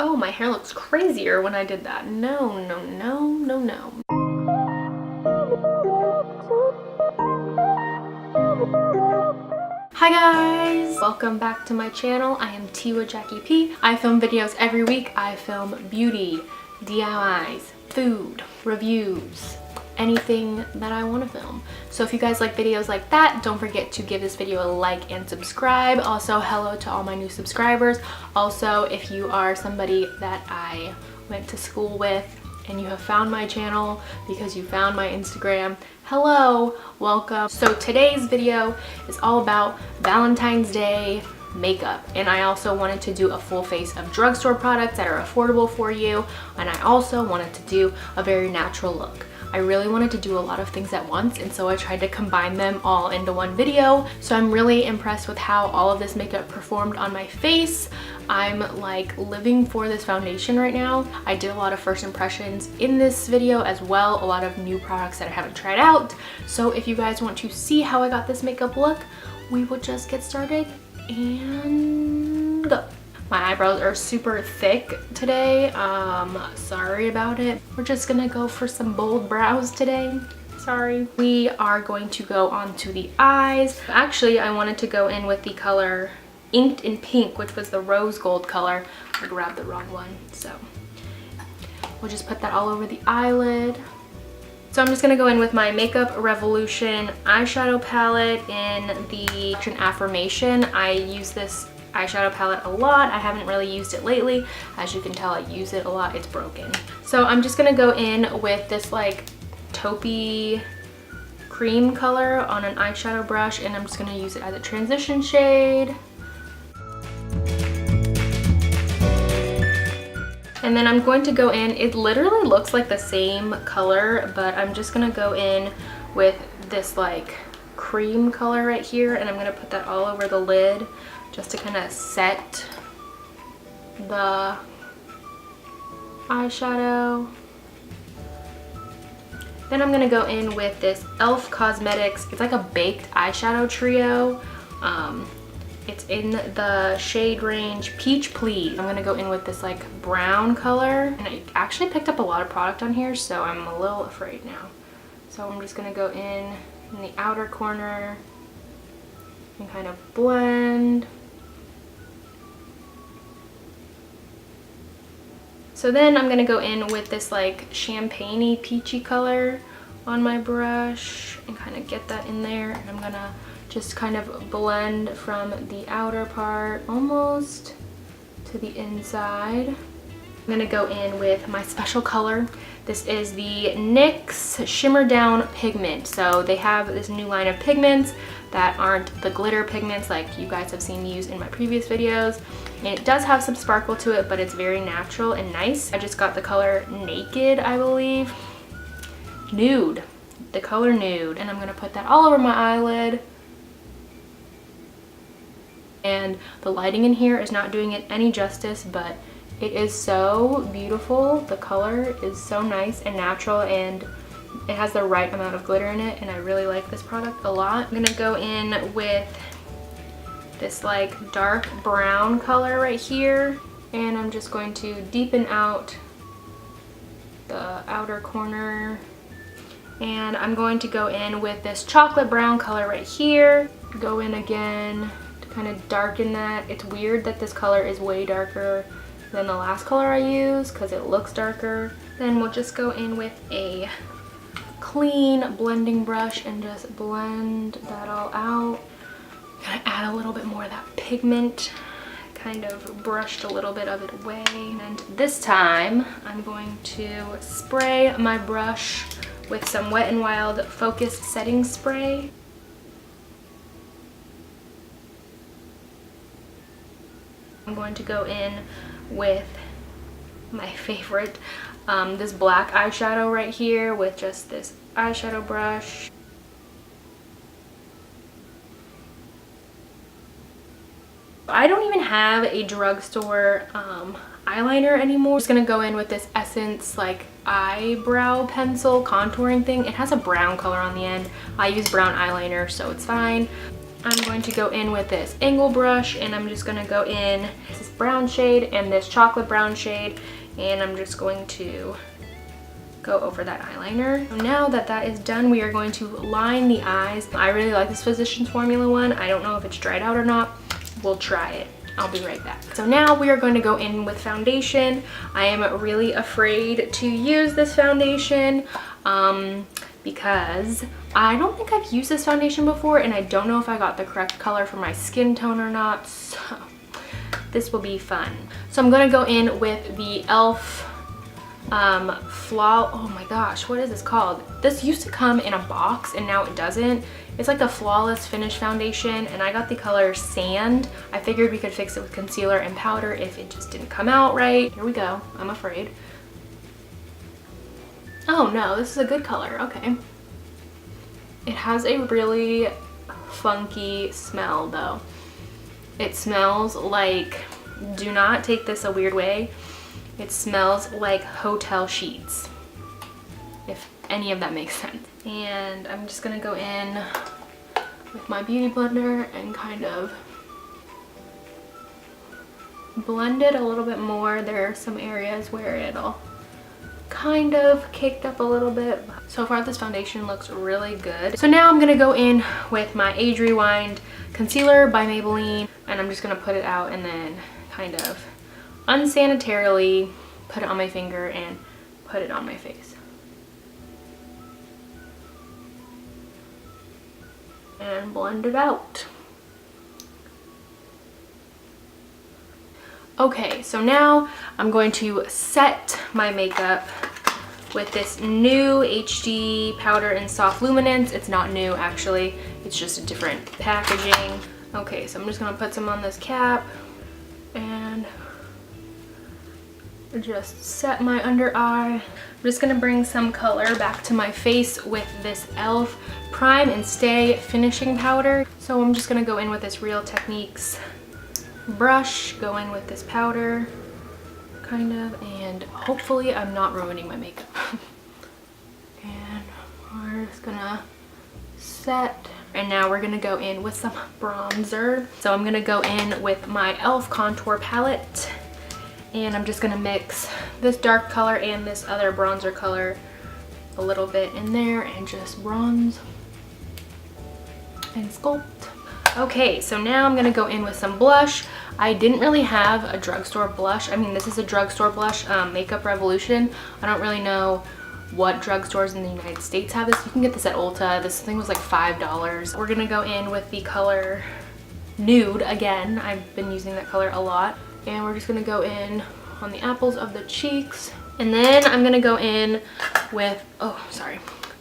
Oh, my hair looks crazier when I did that. No, no, no, no, no. Hi guys! Welcome back to my channel. I am Tiwa Jackie P. I film videos every week. I film beauty, DIYs, food, reviews, anything that I want to film. So if you guys like videos like that, don't forget to give this video a like and subscribe. Also, hello to all my new subscribers. Also, if you are somebody that I went to school with and you have found my channel because you found my Instagram, hello, welcome. So today's video is all about Valentine's Day makeup, and I also wanted to do a full face of drugstore products that are affordable for you, and I also wanted to do a very natural look. I really wanted to do a lot of things at once, and so I tried to combine them all into one video. So I'm really impressed with how all of this makeup performed on my face. I'm like living for this foundation right now. I did a lot of first impressions in this video as well, a lot of new products that I haven't tried out. So if you guys want to see how I got this makeup look, we will just get started and go. My eyebrows are super thick today. Sorry about it. We're just gonna go for some bold brows today. Sorry. We are going to go on to the eyes. Actually, I wanted to go in with the color Inked in Pink, which was the rose gold color. I grabbed the wrong one, so we'll just put that all over the eyelid. So I'm just gonna go in with my Makeup Revolution eyeshadow palette in the Affirmation. I use this eyeshadow palette a lot. I haven't really used it lately. As you can tell, I use it a lot. It's broken. So I'm just gonna go in with this like taupey cream color on an eyeshadow brush, and I'm just gonna use it as a transition shade. And then I'm going to go in, it literally looks like the same color, but I'm just gonna go in with this like cream color right here, and I'm gonna put that all over the lid just to kind of set the eyeshadow. Then I'm gonna go in with this E.L.F. Cosmetics. It's like a baked eyeshadow trio. It's in the shade range Peach Please. I'm gonna go in with this like brown color, and I actually picked up a lot of product on here, so I'm a little afraid now. So I'm just gonna go in the outer corner and kind of blend. So then I'm gonna go in with this like champagne-y peachy color on my brush and kind of get that in there, and I'm gonna just kind of blend from the outer part almost to the inside. I'm gonna go in with my special color. This is the NYX Shimmer Down Pigment. So they have this new line of pigments that aren't the glitter pigments like you guys have seen me use in my previous videos. And it does have some sparkle to it, but it's very natural and nice. I just got the color Naked, I believe. Nude, the color Nude. And I'm gonna put that all over my eyelid. And the lighting in here is not doing it any justice, but it is so beautiful. The color is so nice and natural, and it has the right amount of glitter in it, and I really like this product a lot. I'm gonna go in with this like dark brown color right here, and I'm just going to deepen out the outer corner. And I'm going to go in with this chocolate brown color right here. Go in again to kind of darken that. It's weird that this color is way darker than the last color I used because it looks darker. Then we'll just go in with a clean blending brush and just blend that all out. I'm gonna add a little bit more of that pigment. Kind of brushed a little bit of it away. And this time I'm going to spray my brush with some Wet n Wild Focus Setting Spray. I'm going to go in with my favorite, this black eyeshadow right here with just this eyeshadow brush. I don't even have a drugstore eyeliner anymore. I'm just gonna go in with this Essence like eyebrow pencil contouring thing. It has a brown color on the end. I use brown eyeliner, so it's fine. I'm going to go in with this angle brush, and I'm just gonna go in this brown shade and this chocolate brown shade, and I'm just going to go over that eyeliner. Now that that is done, we are going to line the eyes. I really like this Physicians Formula one. I don't know if it's dried out or not. We'll try it. I'll be right back. So now we are going to go in with foundation. I am really afraid to use this foundation because I don't think I've used this foundation before, and I don't know if I got the correct color for my skin tone or not. So this will be fun. So I'm gonna go in with the E.L.F. oh my gosh, what is this called? This used to come in a box and now it doesn't. It's like the Flawless Finish foundation, and I got the color Sand. I figured we could fix it with concealer and powder if it just didn't come out right. Here we go, I'm afraid. Oh no, this is a good color, okay. It has a really funky smell though. It smells like, do not take this a weird way, it smells like hotel sheets, if any of that makes sense. And I'm just gonna go in with my beauty blender and kind of blend it a little bit more. There are some areas where it'll kind of caked up a little bit. So far this foundation looks really good. So now I'm gonna go in with my Age Rewind concealer by Maybelline, and I'm just gonna put it out and then kind of unsanitarily put it on my finger and put it on my face. And blend it out. Okay, so now I'm going to set my makeup with this new HD powder in Soft Luminance. It's not new actually, it's just a different packaging. Okay, so I'm just gonna put some on this cap and just set my under eye. I'm just gonna bring some color back to my face with this E.L.F. Prime and Stay finishing powder. So I'm just gonna go in with this Real Techniques brush, go in with this powder, kind of, and hopefully I'm not ruining my makeup. And we're just gonna set, and now we're gonna go in with some bronzer. So I'm gonna go in with my E.L.F. contour palette, and I'm just gonna mix this dark color and this other bronzer color a little bit in there and just bronze and sculpt. Okay, so now I'm gonna go in with some blush. I didn't really have a drugstore blush. I mean, this is a drugstore blush, Makeup Revolution. I don't really know what drugstores in the United States have this. You can get this at Ulta. This thing was like $5. We're gonna go in with the color Nude again. I've been using that color a lot. And we're just gonna go in on the apples of the cheeks. And then I'm gonna go in with,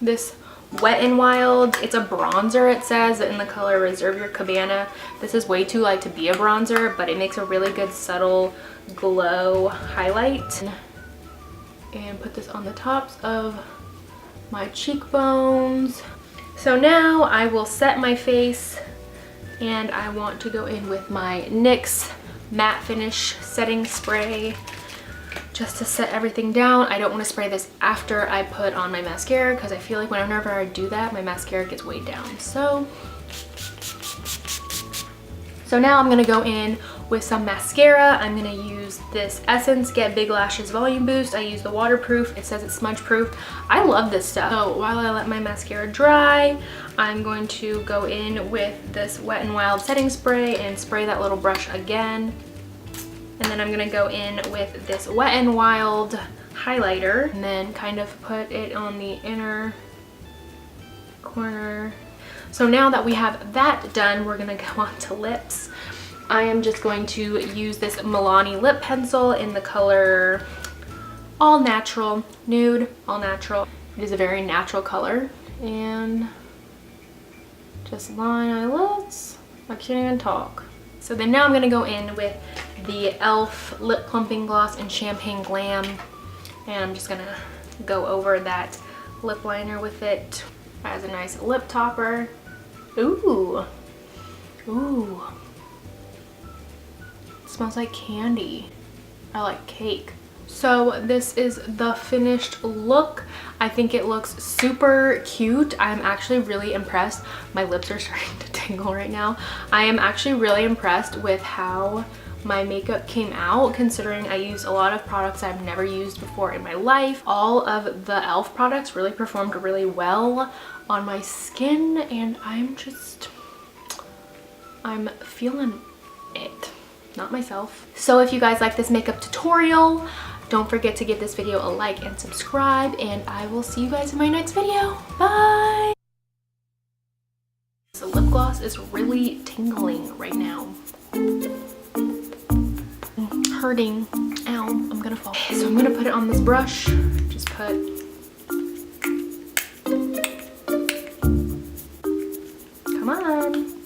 this Wet n Wild. It's a bronzer, it says, in the color Reserve Your Cabana. This is way too light to be a bronzer, but it makes a really good subtle glow highlight. And put this on the tops of my cheekbones. So now I will set my face, and I want to go in with my NYX Matte Finish Setting Spray just to set everything down. I don't want to spray this after I put on my mascara because I feel like whenever I do that, my mascara gets weighed down. So now I'm going to go in with some mascara. I'm going to use this Essence Get Big Lashes Volume Boost. I use the waterproof. It says it's smudge proof. I love this stuff. So while I let my mascara dry, I'm going to go in with this Wet n Wild setting spray and spray that little brush again. And then I'm gonna go in with this Wet n Wild highlighter and then kind of put it on the inner corner. So now that we have that done, we're gonna go on to lips. I am just going to use this Milani lip pencil in the color All Natural, Nude, All Natural. It is a very natural color. And just line eyelids. I can't even talk. So then now I'm gonna go in with the E.L.F. Lip Plumping Gloss in Champagne Glam. And I'm just gonna go over that lip liner with it as a nice lip topper. Ooh, ooh. It smells like candy. I like cake. So this is the finished look. I think it looks super cute. I'm actually really impressed. My lips are starting to tingle right now. I am actually really impressed with how my makeup came out, considering I used a lot of products I've never used before in my life. All of the E.L.F. products really performed really well on my skin, and I'm feeling it. Not myself. So if you guys like this makeup tutorial, don't forget to give this video a like and subscribe, and I will see you guys in my next video. Bye! The lip gloss is really tingling right now. Hurting. Ow, I'm gonna fall. So I'm gonna put it on this brush. Just put. Come on.